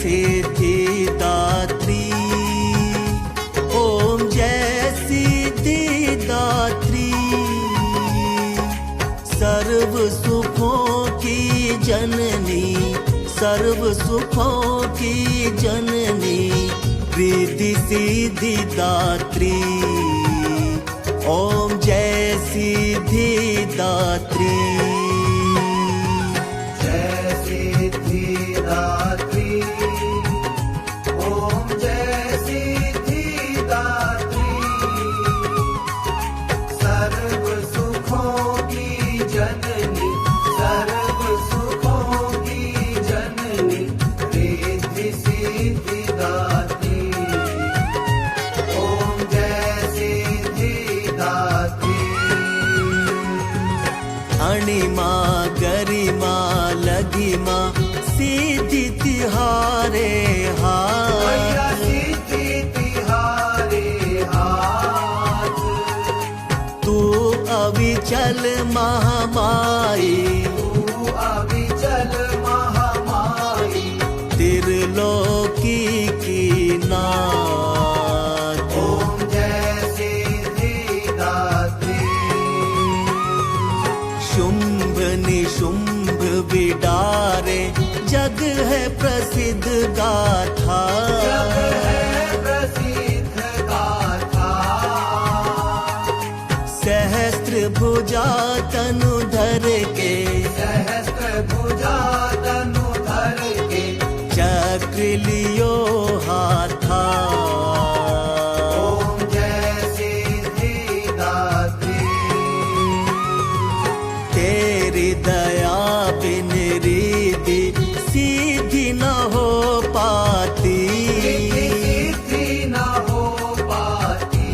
सिद्धिदात्री, ओम जय सिद्धिदात्री। सर्व सुखों की जननी, सर्व सुखों की जननी, रिद्धि सिद्धिदात्री, ओम जय सिद्धिदात्री। जय सिद्धिदात्री, ओम जय सिद्धिदात्री। सर्व सुखों की जननी, सर्व सुखों की जननी, रिद्धि सिद्धिदात्री, ओम जय सिद्धिदात्री। अणिमा गरिमा लघिमा सिद्धि तिहारे मैया हाथ, सिद्धि तिहारे हाथ। तू अविचल महामाई, तू अविचल महामाई, त्रिलोकी की नाथ। ओम जय सिद्धिदात्री। शुंभ निशुंभ बिडारे जग है प्रसिद्ध गाथा, जग है प्रसिद्ध गाथा। सहस्त्र भुजा तनु धर के, सहस्त्र भुजा तनु धर के, चक्र लियो हाथा। ओम जय सिद्धिदात्री। तेरी दया बिन रिद्धि सिद्धि न हो पाती, सिद्धि न हो पाती।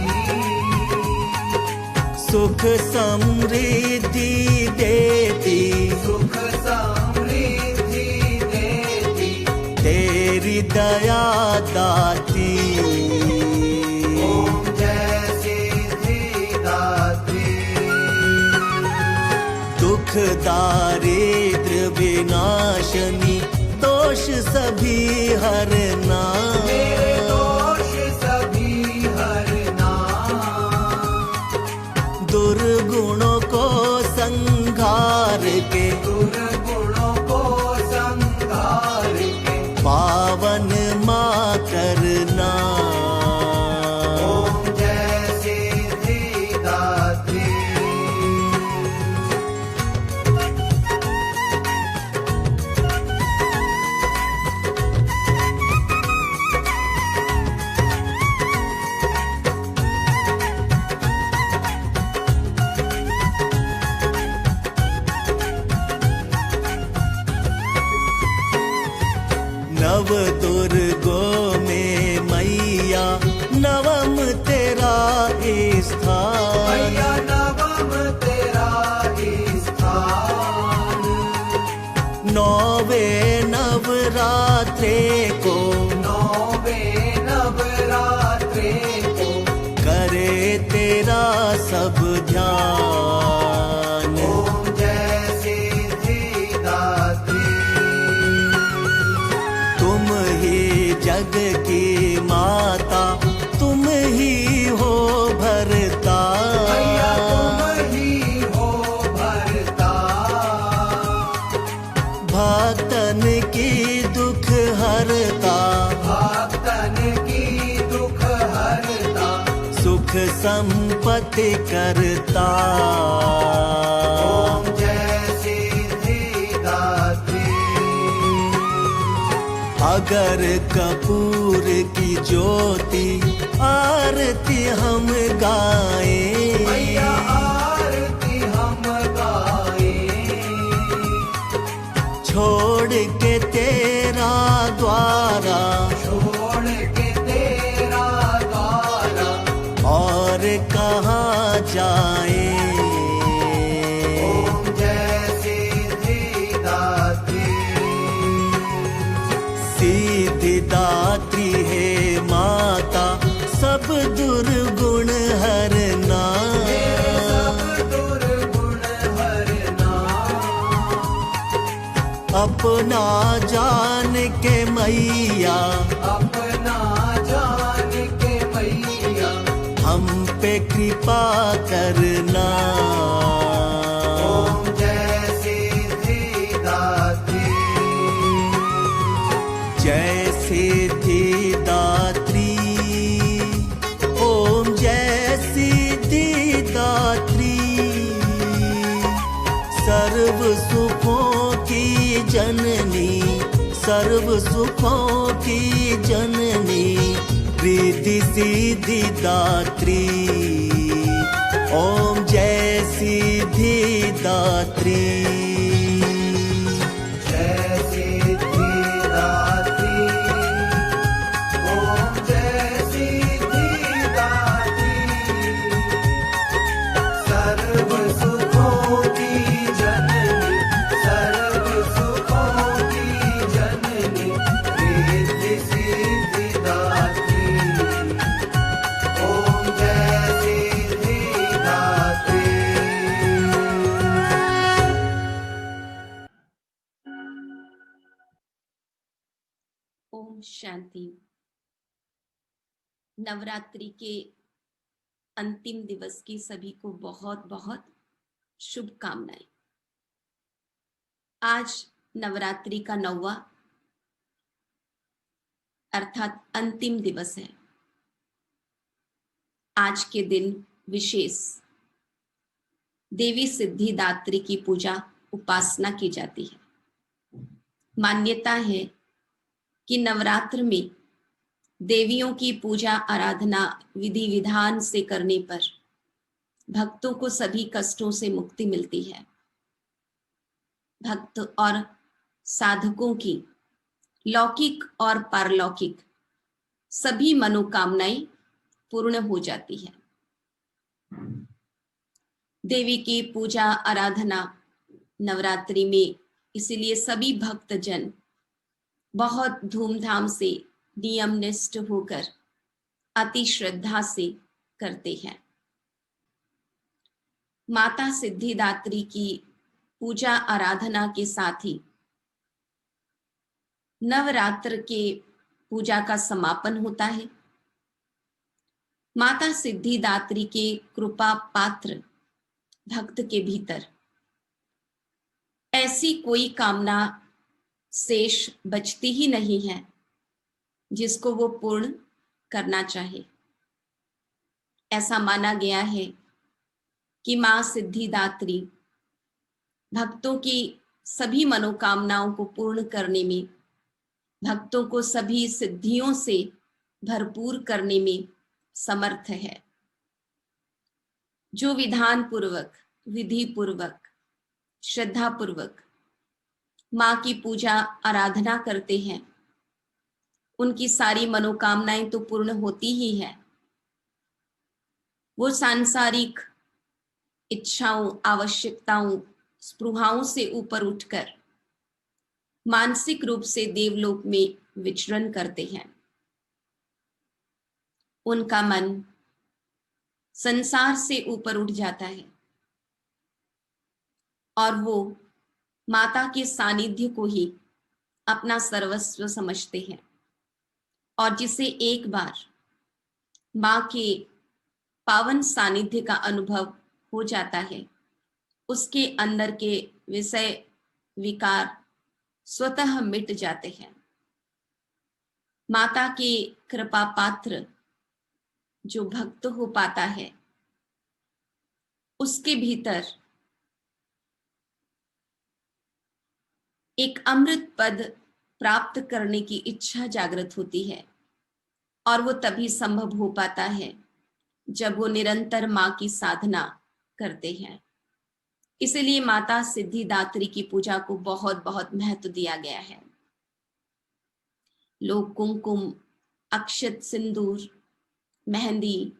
सुख समृद्धि देती, सुख समृद्धि देती, तेरी दया दाती। ओम जय सिद्धिदात्री। दुख दारिद्र विनाशनी, दोष सभी हरना, मेरे दोष सभी हरना। दुर्गुणों को संघार के, दुर्गुणों को संहार के, पावन माँ करना। ओम जय सिद्धिदात्री। नव दुर्गों में मैया नवम तेरा स्थान, मैया नवम तेरा स्थान। नौवे नवरात्रे को, नौवे नवरात्रे को, करे तेरा सब ध्यान। ओम जय सिद्धिदात्री। तुम ही जग की माता, तुम ही हो भरता, मैया तुम ही हो भरता। भक्तन की दुख हरता, भक्तन की दुख हरता, सुख संपत्ति करता। ओम जय सिद्धिदात्री। अगर कपूर की ज्योति आरती हम गाएं, मैया आरती हम गाएं। छोड़ के तेरा द्वारा, छोड़ के तेरा द्वारा, और कहाँ जाएं। ओम जय सिद्धिदात्री। सिद्धिदात्री है माता, सब दुर्गुण हरना, मेरे सब अपना जान के मैया अपना जान के मैया हम पे कृपा करना। ओम जय सिद्धिदात्री जय सिद्धिदात्री, ओम जय सिद्धिदात्री, सर्व सुखों की जननी, सर्व सुखों की जननी, रिद्धि सिद्धि दात्री। ओम जय सिद्धिदात्री। जय सिद्धिदात्री ओम जय सिद्धिदात्री सर्व सुखों की जननी सर्व सुखों की जननी रिद्धि सिद्धिदात्री ओम जय सिद्धिदात्री। ओम शांति। नवरात्रि के अंतिम दिवस की सभी को बहुत बहुत शुभकामनाएं। आज नवरात्रि का 9वां अर्थात अंतिम दिवस है। आज के दिन विशेष देवी सिद्धिदात्री की पूजा उपासना की जाती है। मान्यता है कि नवरात्र में देवियों की पूजा आराधना विधि विधान से करने पर भक्तों को सभी कष्टों से मुक्ति मिलती है। भक्त और साधकों की लौकिक और पारलौकिक सभी मनोकामनाएं पूर्ण हो जाती है। देवी की पूजा आराधना नवरात्रि में इसीलिए सभी भक्तजन बहुत धूमधाम से नियमनिष्ठ होकर अति श्रद्धा से करते हैं। माता सिद्धिदात्री की पूजा आराधना के साथ ही नवरात्र के पूजा का समापन होता है। माता सिद्धिदात्री के कृपा पात्र भक्त के भीतर ऐसी कोई कामना शेष बचती ही नहीं है जिसको वो पूर्ण करना चाहे। ऐसा माना गया है कि मां सिद्धिदात्री भक्तों की सभी मनोकामनाओं को पूर्ण करने में, भक्तों को सभी सिद्धियों से भरपूर करने में समर्थ है। जो विधान पूर्वक, विधि पूर्वक, श्रद्धा पूर्वक मां की पूजा आराधना करते हैं उनकी सारी मनोकामनाएं तो पूर्ण होती ही है। वो सांसारिक इच्छाओं, आवश्यकताओं, स्पृहाओं से ऊपर उठकर मानसिक रूप से देवलोक में विचरण करते हैं। उनका मन संसार से ऊपर उठ जाता है और वो माता के सानिध्य को ही अपना सर्वस्व समझते हैं और जिसे एक बार मां के पावन सानिध्य का अनुभव हो जाता है उसके अंदर के विषय विकार स्वतः मिट जाते हैं। माता के कृपा पात्र जो भक्त हो पाता है उसके भीतर एक अमृत पद प्राप्त करने की इच्छा जागृत होती है और वो तभी संभव हो पाता है जब वो निरंतर मां की साधना करते हैं। इसलिए माता सिद्धिदात्री की पूजा को बहुत बहुत महत्व दिया गया है। लोग कुमकुम, अक्षत, सिंदूर, मेहंदी,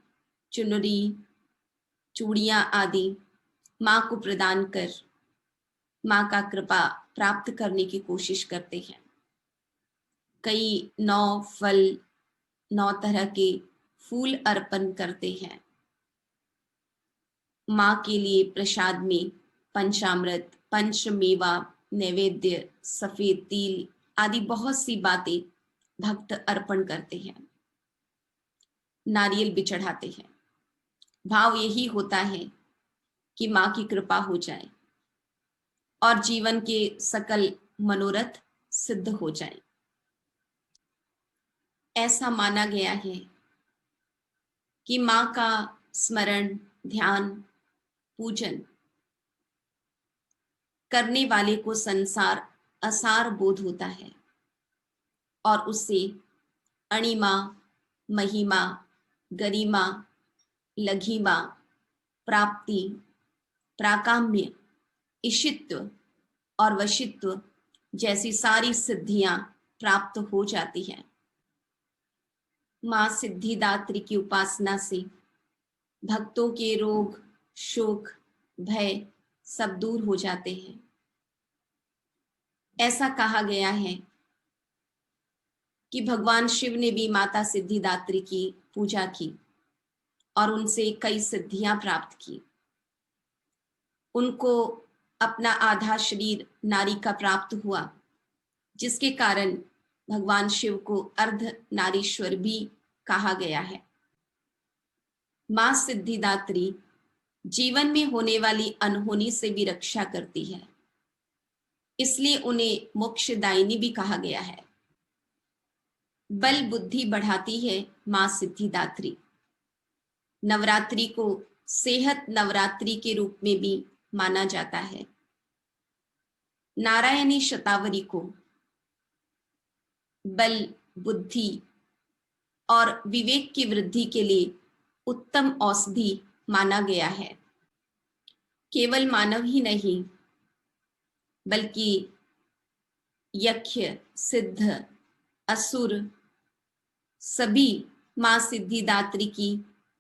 चुनरी, चूड़ियां आदि मां को प्रदान कर मां का कृपा प्राप्त करने की कोशिश करते हैं। कई 9 फल, 9 तरह के फूल अर्पण करते हैं। मां के लिए प्रसाद में पंचामृत, पंचमेवा, नैवेद्य, सफेद तिल आदि बहुत सी बातें भक्त अर्पण करते हैं, नारियल भी चढ़ाते हैं। भाव यही होता है कि माँ की कृपा हो जाए और जीवन के सकल मनोरथ सिद्ध हो जाए। ऐसा माना गया है कि माँ का स्मरण, ध्यान, पूजन करने वाले को संसार असार बोध होता है और उससे अणिमा, महिमा, गरिमा, लघिमा, प्राप्ति, प्राकाम्य, ईशित्व और वशित्व जैसी सारी सिद्धियां प्राप्त हो जाती हैं। मां सिद्धिदात्री की उपासना से भक्तों के रोग, शोक, भय सब दूर हो जाते हैं। ऐसा कहा गया है कि भगवान शिव ने भी माता सिद्धिदात्री की पूजा की और उनसे कई सिद्धियां प्राप्त की। उनको अपना आधा शरीर नारी का प्राप्त हुआ, जिसके कारण भगवान शिव को अर्ध नारीश्वर भी कहा गया है। मां सिद्धिदात्री जीवन में होने वाली अनहोनी से भी रक्षा करती है, इसलिए उन्हें मोक्षदायिनी भी कहा गया है। बल बुद्धि बढ़ाती है मां सिद्धिदात्री। नवरात्रि को सेहत नवरात्रि के रूप में भी माना जाता है। नारायणी शतावरी को बल, बुद्धि और विवेक की वृद्धि के लिए उत्तम औषधि माना गया है। केवल मानव ही नहीं बल्कि यक्ष, सिद्ध, असुर सभी मां सिद्धिदात्री की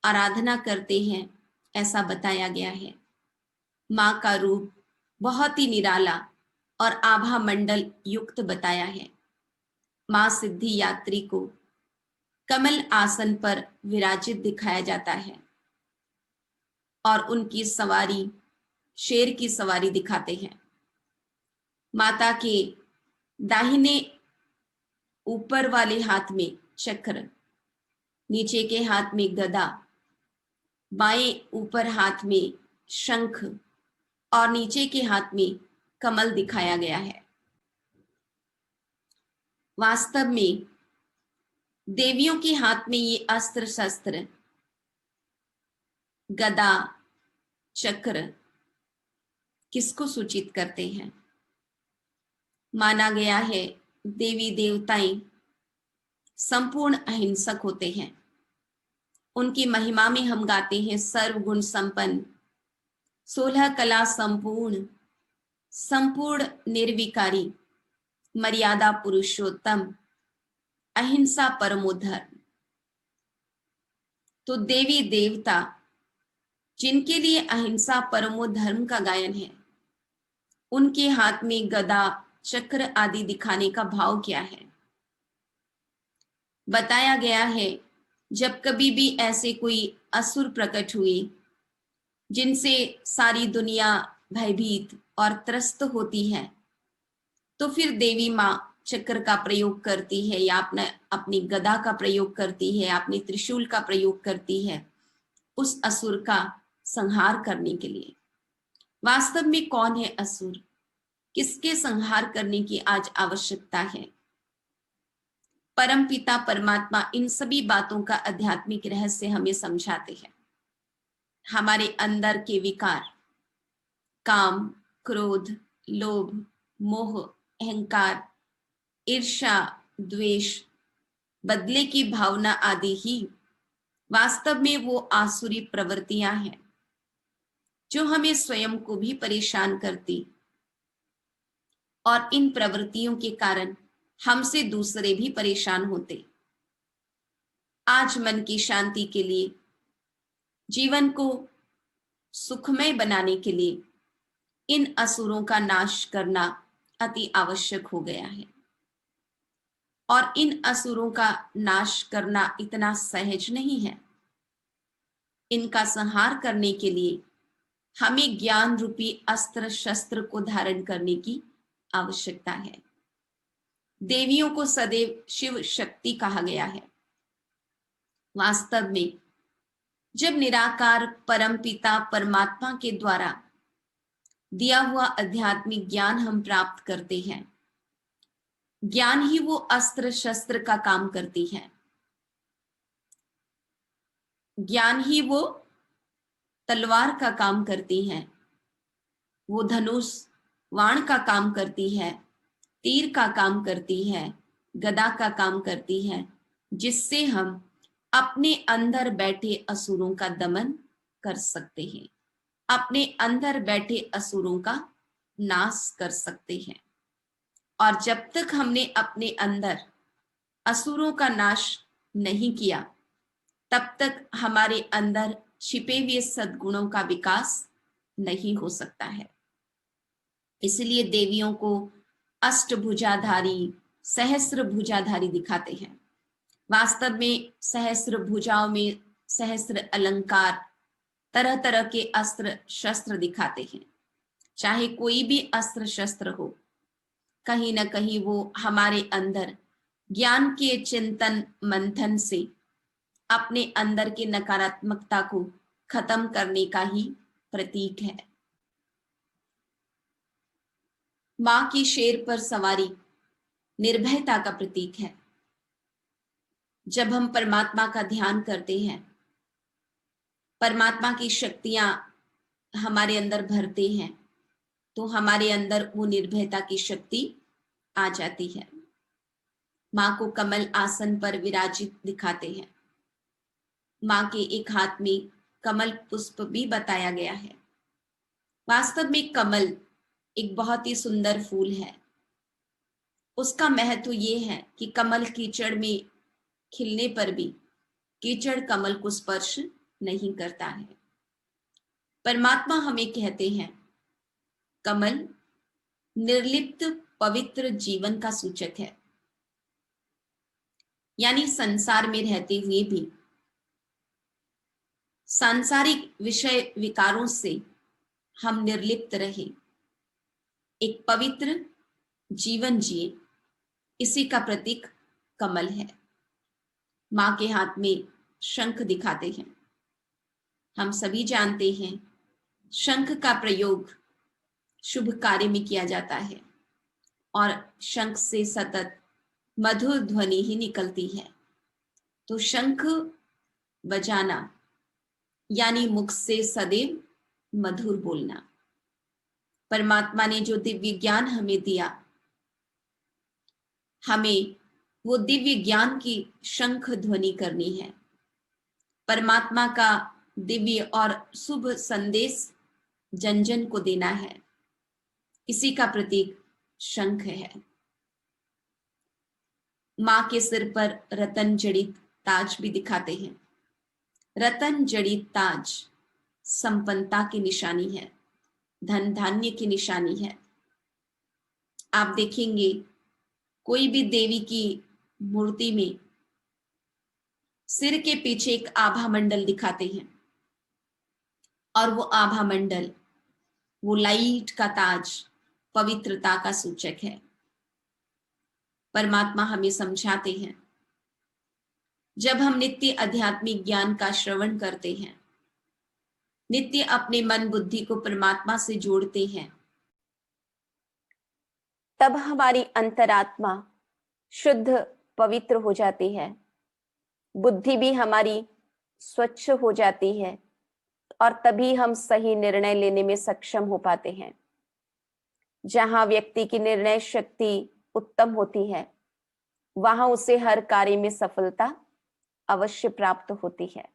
आराधना करते हैं, ऐसा बताया गया है। मां का रूप बहुत ही निराला और आभा मंडल युक्त बताया है। मां सिद्धि यात्री को कमल आसन पर विराजित दिखाया जाता है और उनकी सवारी शेर की सवारी दिखाते हैं। माता के दाहिने ऊपर वाले हाथ में चक्र, नीचे के हाथ में गदा, बाएं ऊपर हाथ में शंख और नीचे के हाथ में कमल दिखाया गया है। वास्तव में देवियों के हाथ में ये अस्त्र शस्त्र, गदा, चक्र किसको सूचित करते हैं? माना गया है देवी देवताएं संपूर्ण अहिंसक होते हैं। उनकी महिमा में हम गाते हैं सर्वगुण संपन्न, 16 कला संपूर्ण, संपूर्ण निर्विकारी, मर्यादा पुरुषोत्तम, अहिंसा परमो धर्म। तो देवी देवता जिनके लिए अहिंसा परमो धर्म का गायन है, उनके हाथ में गदा, चक्र आदि दिखाने का भाव क्या है? बताया गया है जब कभी भी ऐसे कोई असुर प्रकट हुए जिनसे सारी दुनिया भयभीत और त्रस्त होती है, तो फिर देवी माँ चक्र का प्रयोग करती है या अपनी गदा का प्रयोग करती है, अपनी त्रिशूल का प्रयोग करती है उस असुर का संहार करने के लिए। वास्तव में कौन है असुर? किसके संहार करने की आज आवश्यकता है? परमपिता परमात्मा इन सभी बातों का आध्यात्मिक रहस्य हमें समझाते हैं। हमारे अंदर के विकार, काम, क्रोध, लोभ, मोह, अहंकार, ईर्ष्या, द्वेष, बदले की भावना आदि ही वास्तव में वो आसुरी प्रवृत्तियां हैं जो हमें स्वयं को भी परेशान करती और इन प्रवृत्तियों के कारण हमसे दूसरे भी परेशान होते। आज मन की शांति के लिए, जीवन को सुखमय बनाने के लिए इन असुरों का नाश करना अति आवश्यक हो गया है। और इन असुरों का नाश करना इतना सहज नहीं है। इनका संहार करने के लिए हमें ज्ञान रूपी अस्त्र शस्त्र को धारण करने की आवश्यकता है। देवियों को सदैव शिव शक्ति कहा गया है। वास्तव में जब निराकार परम पिता परमात्मा के द्वारा दिया हुआ आध्यात्मिक ज्ञान हम प्राप्त करते हैं, ज्ञान ही वो अस्त्र शस्त्र का काम करती है, ज्ञान ही वो तलवार का काम करती है, वो धनुष वाण का काम करती है, तीर का काम करती है, गदा का काम करती है, जिससे हम अपने अंदर बैठे असुरों का दमन कर सकते हैं, अपने अंदर बैठे असुरों का नाश कर सकते हैं। और जब तक हमने अपने अंदर असुरों का नाश नहीं किया, तब तक हमारे अंदर छिपे हुए सद्गुणों का विकास नहीं हो सकता है। इसलिए देवियों को अष्टभुजाधारी, सहस्र भुजाधारी दिखाते हैं। वास्तव में सहस्र भुजाओं में सहस्र अलंकार, तरह तरह के अस्त्र शस्त्र दिखाते हैं। चाहे कोई भी अस्त्र शस्त्र हो, कहीं ना कहीं वो हमारे अंदर ज्ञान के चिंतन मंथन से अपने अंदर के नकारात्मकता को खत्म करने का ही प्रतीक है। मां की शेर पर सवारी निर्भयता का प्रतीक है। जब हम परमात्मा का ध्यान करते हैं, परमात्मा की शक्तियां हमारे अंदर भरते हैं, तो हमारे अंदर वो निर्भयता की शक्ति आ जाती है। मां को कमल आसन पर विराजित दिखाते हैं। मां के एक हाथ में कमल पुष्प भी बताया गया है। वास्तव में कमल एक बहुत ही सुंदर फूल है। उसका महत्व ये है कि कमल कीचड़ में खिलने पर भी कीचड़ कमल को स्पर्श नहीं करता है। परमात्मा हमें कहते हैं, कमल निर्लिप्त पवित्र जीवन का सूचक है। यानी संसार में रहते हुए भी सांसारिक विषय विकारों से हम निर्लिप्त रहे, एक पवित्र जीवन जिए, इसी का प्रतीक कमल है। मां के हाथ में शंख दिखाते हैं। हम सभी जानते हैं शंख का प्रयोग शुभ कार्य में किया जाता है और शंख से सतत मधुर ध्वनि ही निकलती है। तो शंख बजाना यानी मुख से सदैव मधुर बोलना। परमात्मा ने जो दिव्य ज्ञान हमें दिया, हमें वो दिव्य ज्ञान की शंख ध्वनि करनी है। परमात्मा का दिव्य और शुभ संदेश जन जन को देना है। इसी का प्रतीक शंख है। मां के सिर पर रतन जड़ित ताज भी दिखाते हैं। रतन जड़ित ताज संपन्नता की निशानी है, धन धान्य की निशानी है। आप देखेंगे कोई भी देवी की मूर्ति में सिर के पीछे एक आभा मंडल दिखाते हैं और वो आभा मंडल, वो लाइट का ताज पवित्रता का सूचक है। परमात्मा हमें समझाते हैं, जब हम नित्य आध्यात्मिक ज्ञान का श्रवण करते हैं, नित्य अपने मन बुद्धि को परमात्मा से जोड़ते हैं, तब हमारी अंतरात्मा शुद्ध पवित्र हो जाती है, बुद्धि भी हमारी स्वच्छ हो जाती है और तभी हम सही निर्णय लेने में सक्षम हो पाते हैं। जहां व्यक्ति की निर्णय शक्ति उत्तम होती है, वहां उसे हर कार्य में सफलता अवश्य प्राप्त होती है।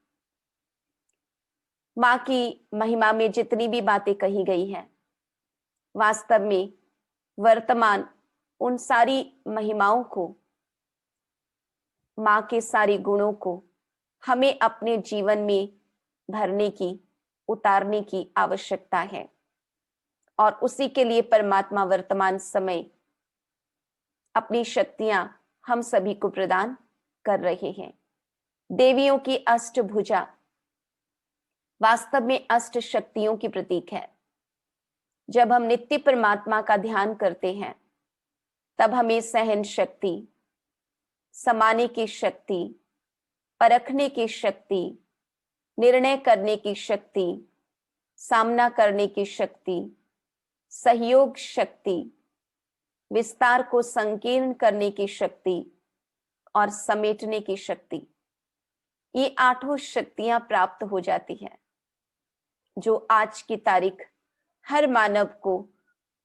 मां की महिमा में जितनी भी बातें कही गई हैं, वास्तव में वर्तमान उन सारी महिमाओं को, मां के सारे गुणों को हमें अपने जीवन में भरने की, उतारने की आवश्यकता है। और उसी के लिए परमात्मा वर्तमान समय अपनी शक्तियां हम सभी को प्रदान कर रहे हैं। देवियों की अष्टभुजा वास्तव में अष्ट शक्तियों की प्रतीक है। जब हम नित्य परमात्मा का ध्यान करते हैं, तब हमें सहन शक्ति, समाने की शक्ति, परखने की शक्ति, निर्णय करने की शक्ति, सामना करने की शक्ति, सहयोग शक्ति, विस्तार को संकीर्ण करने की शक्ति और समेटने की शक्ति, ये 8 शक्तियां प्राप्त हो जाती है, जो आज की तारीख हर मानव को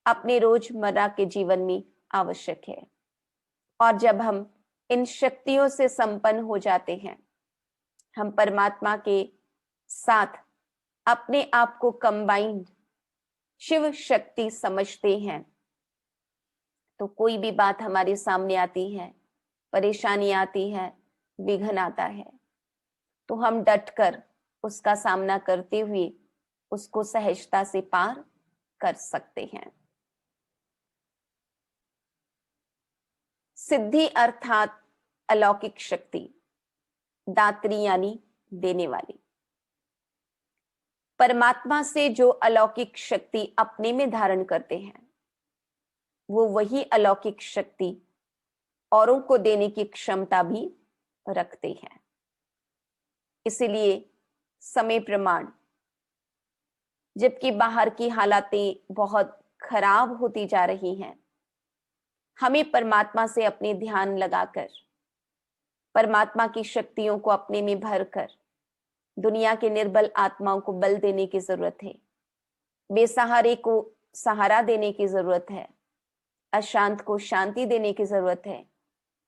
अपने रोजमर्रा के जीवन में आवश्यक है। और जब हम इन शक्तियों से संपन्न हो जाते हैं, हम परमात्मा के साथ अपने आप को कंबाइंड शिव शक्ति समझते हैं, तो कोई भी बात हमारे सामने आती है, परेशानी आती है, विघ्न आता है, तो हम डटकर उसका सामना करते हुए उसको सहजता से पार कर सकते हैं। सिद्धि अर्थात अलौकिक शक्ति, दात्री यानी देने वाली। परमात्मा से जो अलौकिक शक्ति अपने में धारण करते हैं, वो वही अलौकिक शक्ति औरों को देने की क्षमता भी रखते हैं। इसलिए समय प्रमाण, जबकि बाहर की हालातें बहुत खराब होती जा रही हैं, हमें परमात्मा से अपने ध्यान लगाकर, परमात्मा की शक्तियों को अपने में भरकर दुनिया के निर्बल आत्माओं को बल देने की जरूरत है, बेसहारे को सहारा देने की जरूरत है, अशांत को शांति देने की जरूरत है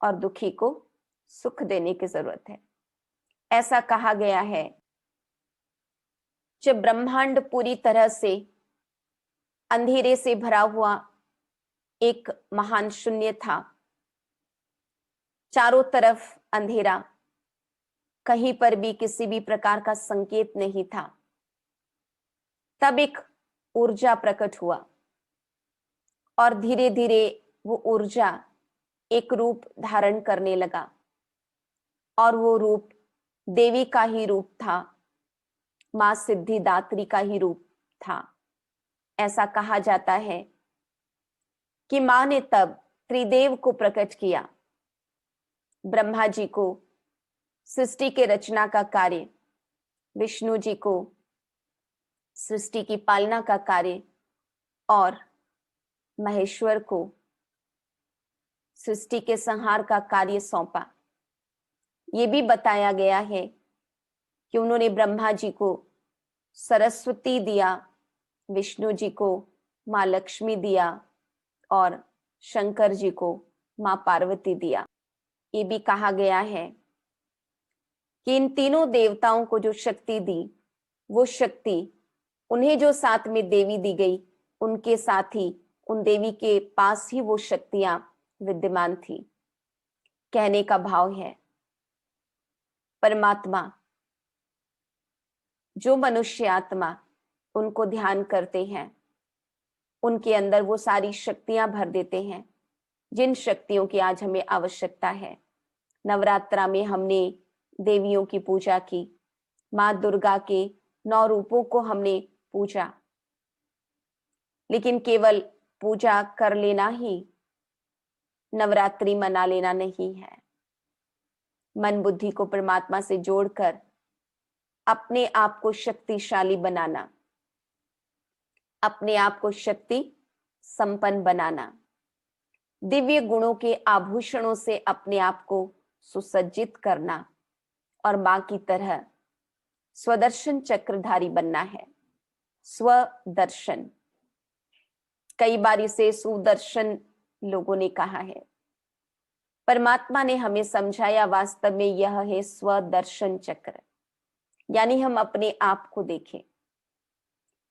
और दुखी को सुख देने की जरूरत है। ऐसा कहा गया है, जब ब्रह्मांड पूरी तरह से अंधेरे से भरा हुआ एक महान शून्य था, चारों तरफ अंधेरा, कहीं पर भी किसी भी प्रकार का संकेत नहीं था, तब एक ऊर्जा प्रकट हुआ और धीरे धीरे वो ऊर्जा एक रूप धारण करने लगा और वो रूप देवी का ही रूप था, मां सिद्धिदात्री का ही रूप था। ऐसा कहा जाता है कि मां ने तब त्रिदेव को प्रकट किया, ब्रह्मा जी को सृष्टि के रचना का कार्य, विष्णु जी को सृष्टि की पालना का कार्य और महेश्वर को सृष्टि के संहार का कार्य सौंपा। ये भी बताया गया है कि उन्होंने ब्रह्मा जी को सरस्वती दिया, विष्णु जी को मां लक्ष्मी दिया और शंकर जी को मां पार्वती दिया। ये भी कहा गया है कि इन तीनों देवताओं को जो शक्ति दी, वो शक्ति उन्हें जो साथ में देवी दी गई, उनके साथ ही उन देवी के पास ही वो शक्तियां विद्यमान थी। कहने का भाव है, परमात्मा जो मनुष्य आत्मा उनको ध्यान करते हैं, उनके अंदर वो सारी शक्तियां भर देते हैं जिन शक्तियों की आज हमें आवश्यकता है। नवरात्रा में हमने देवियों की पूजा की, मां दुर्गा के 9 रूपों को हमने पूजा, लेकिन केवल पूजा कर लेना ही नवरात्रि मना लेना नहीं है। मन बुद्धि को परमात्मा से जोड़कर अपने आप को शक्तिशाली बनाना, अपने आप को शक्ति संपन्न बनाना, दिव्य गुणों के आभूषणों से अपने आप को सुसज्जित करना और मां की तरह स्वदर्शन चक्रधारी बनना है। स्वदर्शन, कई बार इसे सुदर्शन लोगों ने कहा है, परमात्मा ने हमें समझाया वास्तव में यह है स्वदर्शन चक्र, यानी हम अपने आप को देखें,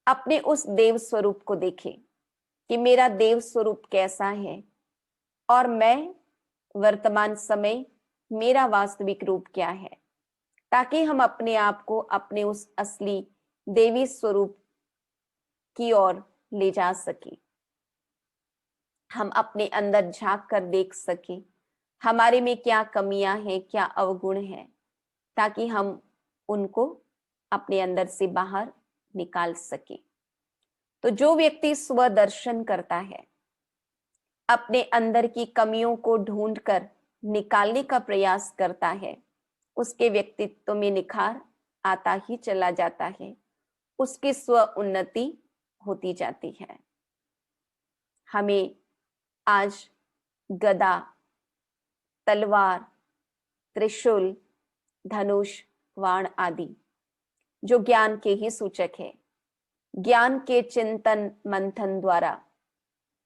अपने उस देव स्वरूप को देखें कि मेरा देव स्वरूप कैसा है और मैं वर्तमान समय मेरा वास्तविक रूप क्या है, ताकि हम अपने आप को अपने उस असली देवी स्वरूप की ओर ले जा सके। हम अपने अंदर झांक कर देख सके हमारे में क्या कमियां हैं, क्या अवगुण हैं, ताकि हम उनको अपने अंदर से बाहर निकाल सके। तो जो व्यक्ति स्वदर्शन करता है, अपने अंदर की कमियों को ढूंढकर निकालने का प्रयास करता है, उसके व्यक्तित्व में निखार आता ही चला जाता है, उसकी स्व उन्नति होती जाती है। हमें आज गदा, तलवार, त्रिशूल, धनुष, बाण आदि जो ज्ञान के ही सूचक है, ज्ञान के चिंतन मंथन द्वारा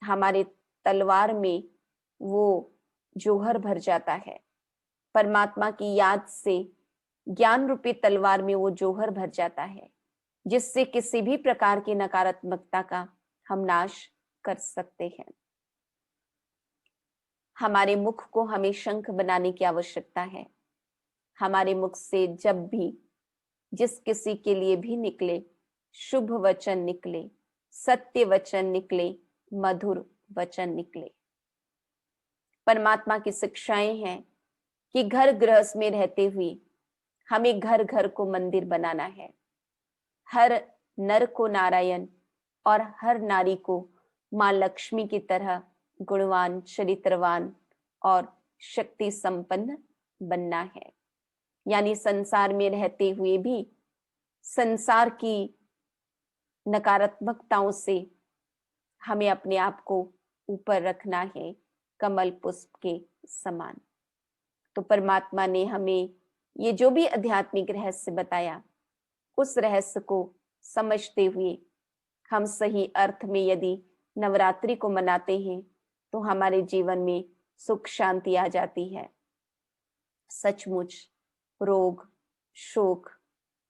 हमारे तलवार में वो जौहर भर जाता है। परमात्मा की याद से ज्ञान रूपी तलवार में वो जौहर भर जाता है, जिससे किसी भी प्रकार की नकारात्मकता का हम नाश कर सकते हैं। हमारे मुख को हमें शंख बनाने की आवश्यकता है। हमारे मुख से जब भी जिस किसी के लिए भी निकले, शुभ वचन निकले, सत्य वचन निकले, मधुर वचन निकले। परमात्मा की शिक्षाएं हैं कि घर गृहस्थ में रहते हुए हमें घर घर को मंदिर बनाना है। हर नर को नारायण और हर नारी को मां लक्ष्मी की तरह गुणवान, चरित्रवान और शक्ति संपन्न बनना है। यानी संसार में रहते हुए भी संसार की नकारात्मकताओं से हमें अपने आप को ऊपर रखना है, कमल पुष्प के समान। तो परमात्मा ने हमें ये जो भी आध्यात्मिक रहस्य बताया, उस रहस्य को समझते हुए हम सही अर्थ में यदि नवरात्रि को मनाते हैं तो हमारे जीवन में सुख शांति आ जाती है। सचमुच रोग, शोक,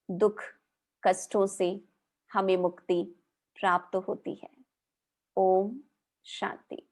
दुख, कष्टों से हमें मुक्ति प्राप्त होती है। ओम शांति।